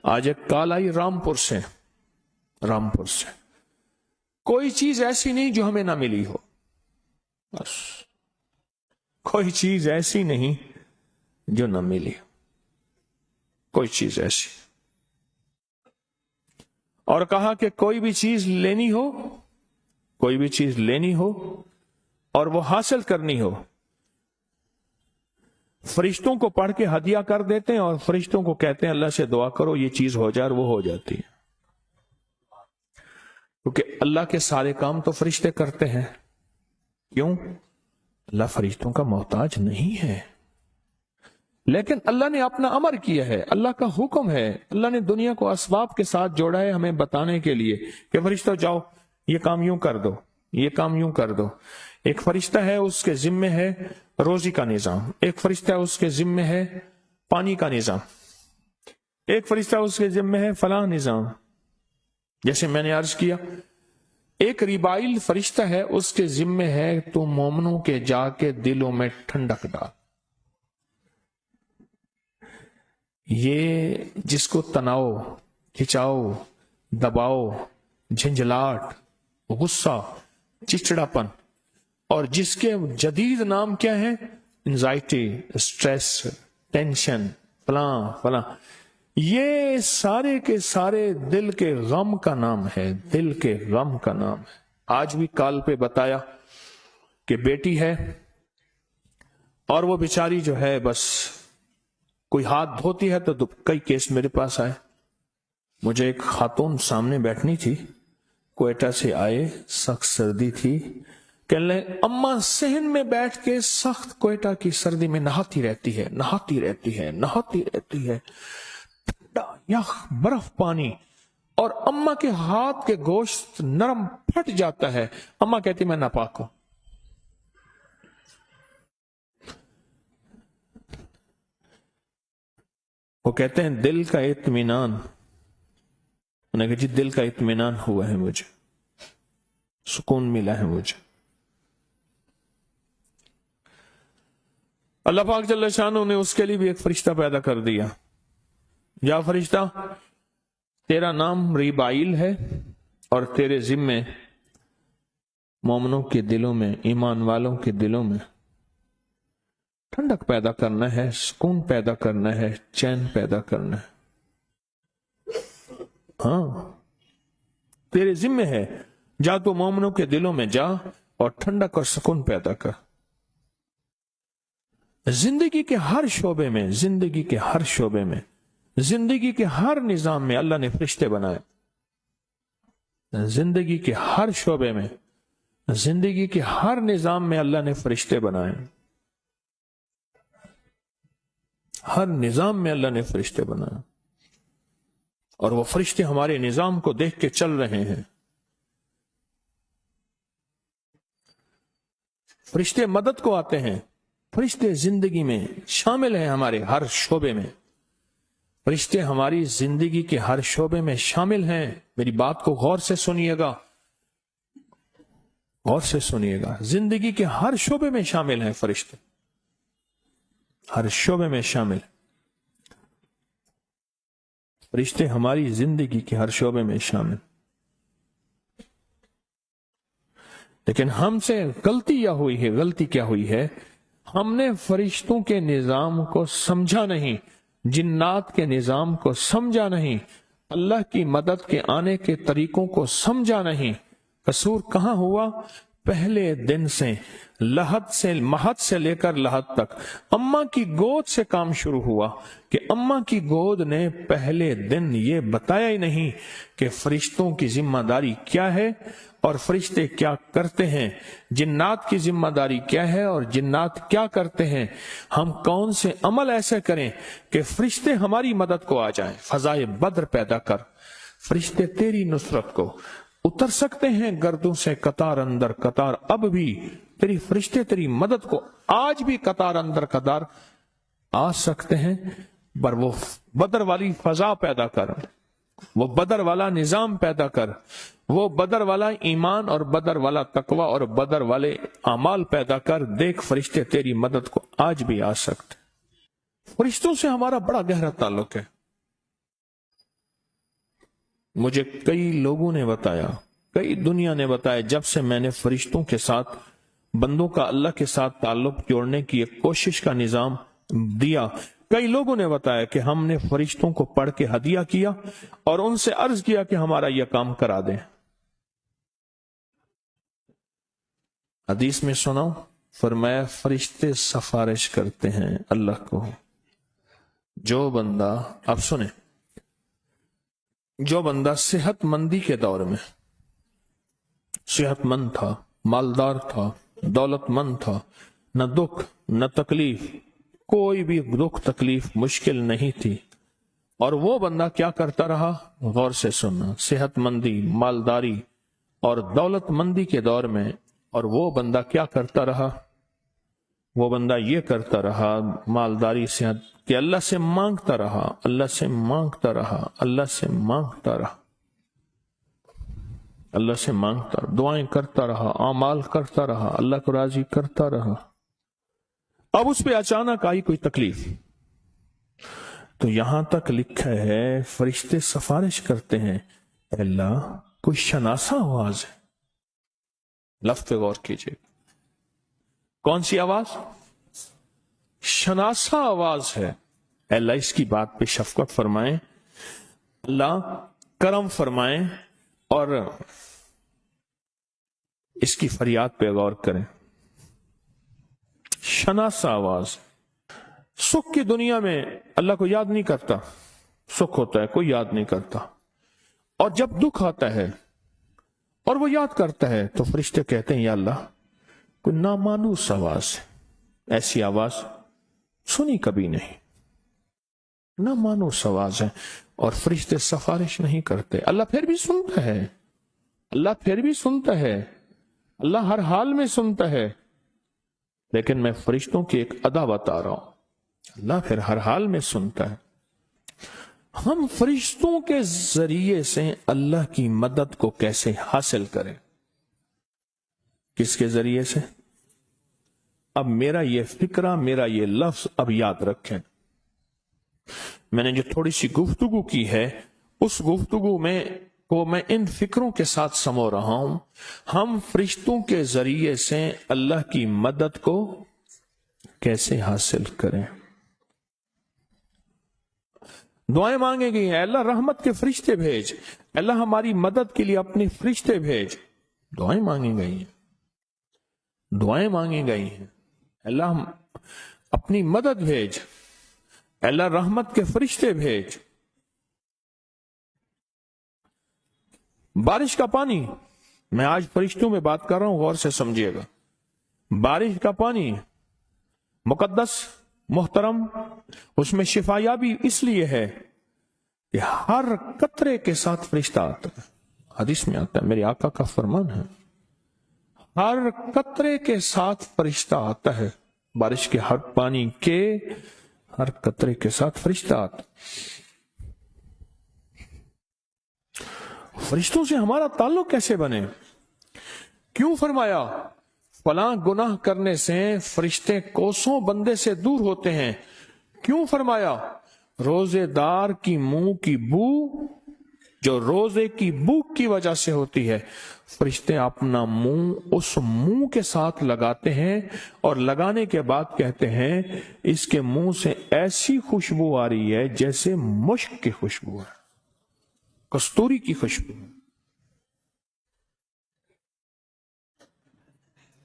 آج ایک کال آئی رامپور سے، کوئی چیز ایسی نہیں جو ہمیں نہ ملی ہو، بس کوئی چیز ایسی نہیں جو نہ ملی، کوئی چیز ایسی. اور کہا کہ کوئی بھی چیز لینی ہو اور وہ حاصل کرنی ہو، فرشتوں کو پڑھ کے ہدیہ کر دیتے ہیں اور فرشتوں کو کہتے ہیں اللہ سے دعا کرو یہ چیز ہو جائے، اور وہ ہو جاتی ہے. کیونکہ اللہ کے سارے کام تو فرشتے کرتے ہیں. کیوں؟ اللہ فرشتوں کا محتاج نہیں ہے، لیکن اللہ نے اپنا امر کیا ہے، اللہ کا حکم ہے. اللہ نے دنیا کو اسباب کے ساتھ جوڑا ہے ہمیں بتانے کے لیے کہ فرشتوں جاؤ یہ کام یوں کر دو، یہ کام یوں کر دو. ایک فرشتہ ہے اس کے ذمے ہے روزی کا نظام، ایک فرشتہ اس کے ذمے ہے پانی کا نظام، ایک فرشتہ اس کے ذمے ہے فلاں نظام. جیسے میں نے عرض کیا ایک ریبائل فرشتہ ہے اس کے ذمے ہے تو مومنوں کے جا کے دلوں میں ٹھنڈک ڈال. یہ جس کو تناؤ، کھچاؤ، دباؤ، جھنجھلاہٹ، غصہ، چچڑاپن، اور جس کے جدید نام کیا ہے انزائٹی، اسٹریس، ٹینشن، فلاں، یہ سارے کے سارے دل کے غم کا نام ہے، دل کے غم کا نام ہے. آج بھی کال پہ بتایا کہ بیٹی ہے اور وہ بیچاری جو ہے بس کوئی ہاتھ دھوتی ہے تو کئی کیس میرے پاس آئے. مجھے ایک خاتون سامنے بیٹھنی تھی، کوئٹہ سے آئے، سخت سردی تھی، کہنے لگے اماں صحن میں بیٹھ کے سخت کوئٹہ کی سردی میں نہاتی رہتی ہے، ٹھنڈا یخ برف پانی، اور اماں کے ہاتھ کے گوشت نرم پھٹ جاتا ہے. اماں کہتی میں ناپاک ہوں. وہ کہتے ہیں دل کا اطمینان، انہیں کہا جی دل کا اطمینان ہوا ہے، مجھے سکون ملا ہے مجھے. اللہ پاک جل شانہ نے اس کے لیے بھی ایک فرشتہ پیدا کر دیا. یا فرشتہ تیرا نام ریبائل ہے اور تیرے ذمے مومنوں کے دلوں میں، ایمان والوں کے دلوں میں ٹھنڈک پیدا کرنا ہے، سکون پیدا کرنا ہے، چین پیدا کرنا ہے. ہاں تیرے ذمے ہے، جا تو مومنوں کے دلوں میں جا اور ٹھنڈک اور سکون پیدا کر. زندگی کے ہر شعبے میں، زندگی کے ہر شعبے میں، زندگی کے ہر نظام میں اللہ نے فرشتے بنائے. زندگی کے ہر شعبے میں، زندگی کے ہر نظام میں اللہ نے فرشتے بنائے. ہر نظام میں اللہ نے فرشتے بنائے، اور وہ فرشتے ہمارے نظام کو دیکھ کے چل رہے ہیں. فرشتے مدد کو آتے ہیں، فرشتے زندگی میں شامل ہیں، ہمارے ہر شعبے میں فرشتے ہماری زندگی کے ہر شعبے میں شامل ہیں. میری بات کو غور سے سنیے گا، غور سے سنیے گا. زندگی کے ہر شعبے میں شامل ہیں فرشتے، ہر شعبے میں شامل. فرشتے ہماری زندگی کے ہر شعبے میں شامل. لیکن ہم سے غلطی یہ ہوئی ہے، غلطی کیا ہوئی ہے؟ ہم نے فرشتوں کے نظام کو سمجھا نہیں، جنات کے نظام کو سمجھا نہیں، اللہ کی مدد کے آنے کے طریقوں کو سمجھا نہیں. قصور کہاں ہوا؟ پہلے دن سے، لحد سے، مہد سے لے کر لحد تک اماں کی گود سے کام شروع ہوا کہ اماں کی گود نے پہلے دن یہ بتایا ہی نہیں کہ فرشتوں کی ذمہ داری کیا ہے اور فرشتے کیا کرتے ہیں، جنات کی ذمہ داری کیا ہے اور جنات کیا کرتے ہیں. ہم کون سے عمل ایسے کریں کہ فرشتے ہماری مدد کو آ جائیں. فضائے بدر پیدا کر، فرشتے تیری نصرت کو اتر سکتے ہیں گردوں سے قطار اندر قطار. اب بھی تیری فرشتے تیری مدد کو آج بھی قطار اندر قطار آ سکتے ہیں. پر وہ بدر والی فضا پیدا کر، وہ بدر والا نظام پیدا کر، وہ بدر والا ایمان اور بدر والا تقوی اور بدر والے اعمال پیدا کر. دیکھ فرشتے تیری مدد کو آج بھی آ سکتے. فرشتوں سے ہمارا بڑا گہرا تعلق ہے. مجھے کئی لوگوں نے بتایا، کئی دنیا نے بتایا، جب سے میں نے فرشتوں کے ساتھ بندوں کا اللہ کے ساتھ تعلق جوڑنے کی ایک کوشش کا نظام دیا، کئی لوگوں نے بتایا کہ ہم نے فرشتوں کو پڑھ کے ہدیہ کیا اور ان سے عرض کیا کہ ہمارا یہ کام کرا دیں۔ حدیث میں سناؤ، فرمایا فرشتے سفارش کرتے ہیں اللہ کو۔ جو بندہ، اب سنیں، جو بندہ صحت مندی کے دور میں صحت مند تھا، مالدار تھا، دولت مند تھا، نہ دکھ نہ تکلیف، کوئی بھی دکھ تکلیف مشکل نہیں تھی، اور وہ بندہ کیا کرتا رہا؟ غور سے سننا، صحت مندی، مالداری اور دولت مندی کے دور میں، اور وہ بندہ کیا کرتا رہا؟ وہ بندہ یہ کرتا رہا، مالداری صحت، کہ اللہ سے مانگتا رہا، اللہ سے مانگتا رہا، اللہ سے مانگتا رہا، اللہ سے مانگتا رہا، دعائیں کرتا رہا، اعمال کرتا رہا، اللہ کو راضی کرتا رہا۔ اب اس پہ اچانک آئی کوئی تکلیف، تو یہاں تک لکھا ہے فرشتے سفارش کرتے ہیں، اے اللہ کوئی شناسا آواز ہے، لفظ پہ غور کیجئے، کون سی آواز؟ شناسا آواز ہے، اے اللہ اس کی بات پہ شفقت فرمائیں، اللہ کرم فرمائیں اور اس کی فریاد پہ غور کریں۔ شناسا آواز، سکھ کی دنیا میں اللہ کو یاد نہیں کرتا، سکھ ہوتا ہے کوئی یاد نہیں کرتا، اور جب دکھ آتا ہے اور وہ یاد کرتا ہے تو فرشتے کہتے ہیں یا اللہ کوئی نامانوس آواز ہے، ایسی آواز سنی کبھی نہیں، نامانوس آواز ہے، اور فرشتے سفارش نہیں کرتے، اللہ پھر بھی سنتا ہے، اللہ پھر بھی سنتا ہے، اللہ ہر حال میں سنتا ہے، لیکن میں فرشتوں کی ایک ادا بتا رہا ہوں، اللہ پھر ہر حال میں سنتا ہے۔ ہم فرشتوں کے ذریعے سے اللہ کی مدد کو کیسے حاصل کریں؟ کس کے ذریعے سے؟ اب میرا یہ فکرہ، میرا یہ لفظ اب یاد رکھیں، میں نے جو تھوڑی سی گفتگو کی ہے اس گفتگو میں کو میں ان فکروں کے ساتھ سمو رہا ہوں، ہم فرشتوں کے ذریعے سے اللہ کی مدد کو کیسے حاصل کریں؟ دعائیں مانگے گئی ہیں، اللہ رحمت کے فرشتے بھیج، اللہ ہماری مدد کے لیے اپنے فرشتے بھیج، دعائیں مانگی گئی ہیں، دعائیں مانگی گئی ہیں، اللہ اپنی مدد بھیج، اللہ رحمت کے فرشتے بھیج۔ بارش کا پانی، میں آج فرشتوں میں بات کر رہا ہوں، غور سے سمجھیے گا، بارش کا پانی مقدس، محترم، اس میں شفا یابی اس لیے ہے کہ ہر قطرے کے ساتھ فرشتہ آتا ہے، حدیث میں آتا ہے، میرے آقا کا فرمان ہے، ہر قطرے کے ساتھ فرشتہ آتا ہے، بارش کے ہر پانی کے ہر قطرے کے ساتھ فرشتہ آتا ہے۔ فرشتوں سے ہمارا تعلق کیسے بنے؟ کیوں فرمایا فلاں گناہ کرنے سے فرشتے کوسوں بندے سے دور ہوتے ہیں؟ کیوں فرمایا روزے دار کی منہ کی بو جو روزے کی بھوک کی وجہ سے ہوتی ہے، فرشتے اپنا منہ اس منہ کے ساتھ لگاتے ہیں اور لگانے کے بعد کہتے ہیں اس کے منہ سے ایسی خوشبو آ رہی ہے جیسے مشک کی خوشبو ہے، کستوری کی خوشبو،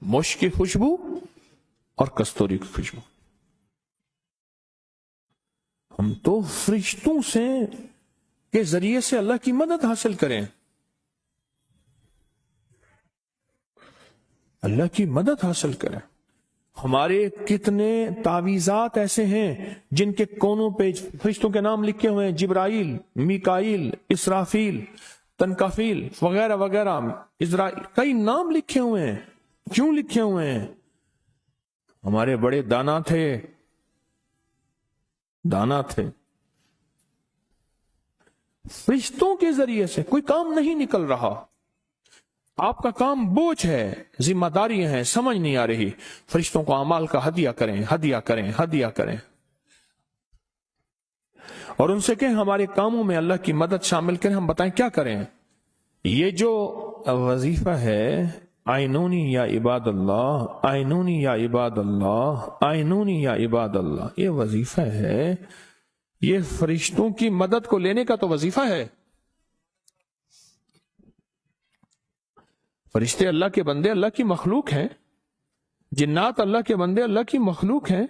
مشک کی خوشبو اور کستوری کی خوشبو۔ ہم تو فرشتوں سے کے ذریعے سے اللہ کی مدد حاصل کریں، اللہ کی مدد حاصل کریں۔ ہمارے کتنے تعویذات ایسے ہیں جن کے کونوں پہ فرشتوں کے نام لکھے ہوئے ہیں، جبرائیل، میکائیل، اسرافیل، تنکافیل وغیرہ وغیرہ، اسرائیل، کئی نام لکھے ہوئے ہیں۔ کیوں لکھے ہوئے ہیں؟ ہمارے بڑے دانا تھے، دانا تھے، فرشتوں کے ذریعے سے کوئی کام نہیں نکل رہا، آپ کا کام بوجھ ہے، ذمہ داریاں ہیں، سمجھ نہیں آ رہی، فرشتوں کو اعمال کا ہدیہ کریں، ہدیہ کریں، ہدیہ کریں، اور ان سے کہیں ہمارے کاموں میں اللہ کی مدد شامل کریں، ہم بتائیں کیا کریں۔ یہ جو وظیفہ ہے آئینونی یا عباد اللہ، آئینونی یا عباد اللہ، آئینونی یا عباد اللہ، یہ وظیفہ ہے، یہ فرشتوں کی مدد کو لینے کا تو وظیفہ ہے۔ فرشتے اللہ کے بندے، اللہ کی مخلوق ہیں، جنات اللہ کے بندے، اللہ کی مخلوق ہیں،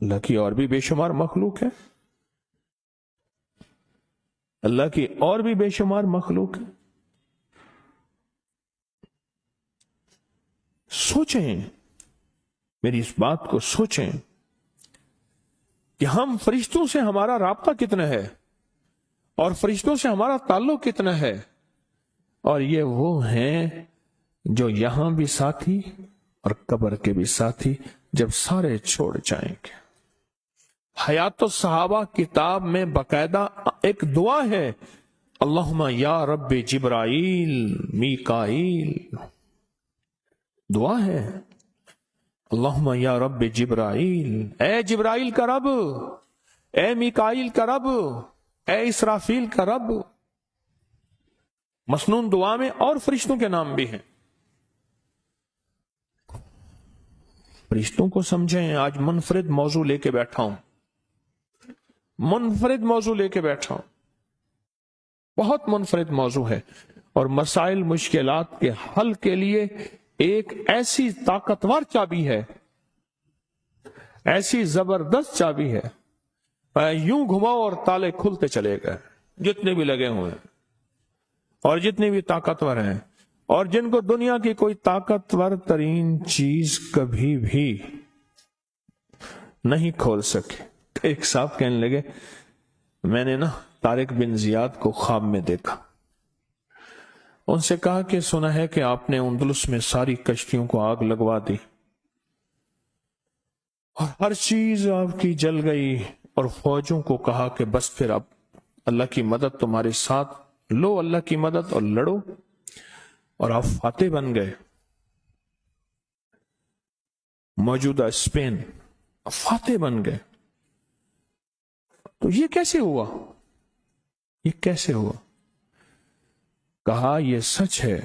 اللہ کی اور بھی بے شمار مخلوق ہے، اللہ کی اور بھی بے شمار مخلوق ہے۔ سوچیں، میری اس بات کو سوچیں کہ ہم فرشتوں سے ہمارا رابطہ کتنا ہے اور فرشتوں سے ہمارا تعلق کتنا ہے، اور یہ وہ ہیں جو یہاں بھی ساتھی اور قبر کے بھی ساتھی جب سارے چھوڑ جائیں گے۔ حیات الصحابہ کتاب میں باقاعدہ ایک دعا ہے، اللہم یا رب جبرائیل میکائیل، دعا ہے اللہم یا رب جبرائیل، اے جبرائیل کا رب، اے میکائیل کا رب، اے اسرافیل کا رب۔ مسنون دعا میں اور فرشتوں کے نام بھی ہیں۔ فرشتوں کو سمجھیں۔ آج منفرد موضوع لے کے بیٹھا ہوں، منفرد موضوع لے کے بیٹھا ہوں، بہت منفرد موضوع ہے، اور مسائل مشکلات کے حل کے لیے ایک ایسی طاقتور چابی ہے، ایسی زبردست چابی ہے، یوں گھماؤ اور تالے کھلتے چلے گئے، جتنے بھی لگے ہوئے ہیں اور جتنے بھی طاقتور ہیں، اور جن کو دنیا کی کوئی طاقتور ترین چیز کبھی بھی نہیں کھول سکے۔ ایک صاحب کہنے لگے، میں نے طارق بن زیاد کو خواب میں دیکھا، ان سے کہا کہ سنا ہے کہ آپ نے اندلس میں ساری کشتیوں کو آگ لگوا دی اور ہر چیز آپ کی جل گئی، اور فوجوں کو کہا کہ بس پھر اب اللہ کی مدد تمہارے ساتھ، لو اللہ کی مدد اور لڑو، اور آپ فاتح بن گئے۔ موجودہ اسپین فاتح بن گئے۔ تو یہ کیسے ہوا؟ یہ کیسے ہوا؟ کہا یہ سچ ہے۔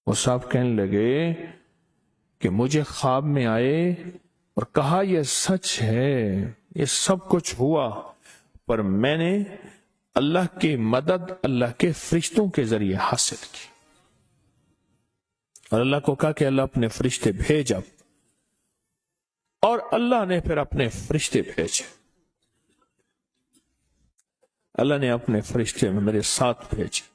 وہ صاحب کہنے لگے کہ مجھے خواب میں آئے اور کہا یہ سچ ہے، یہ سب کچھ ہوا، پر میں نے اللہ کی مدد اللہ کے فرشتوں کے ذریعے حاصل کی، اور اللہ کو کہا کہ اللہ اپنے فرشتے بھیج اب، اور اللہ نے پھر اپنے فرشتے بھیجے، اللہ نے اپنے فرشتے میرے ساتھ بھیجے۔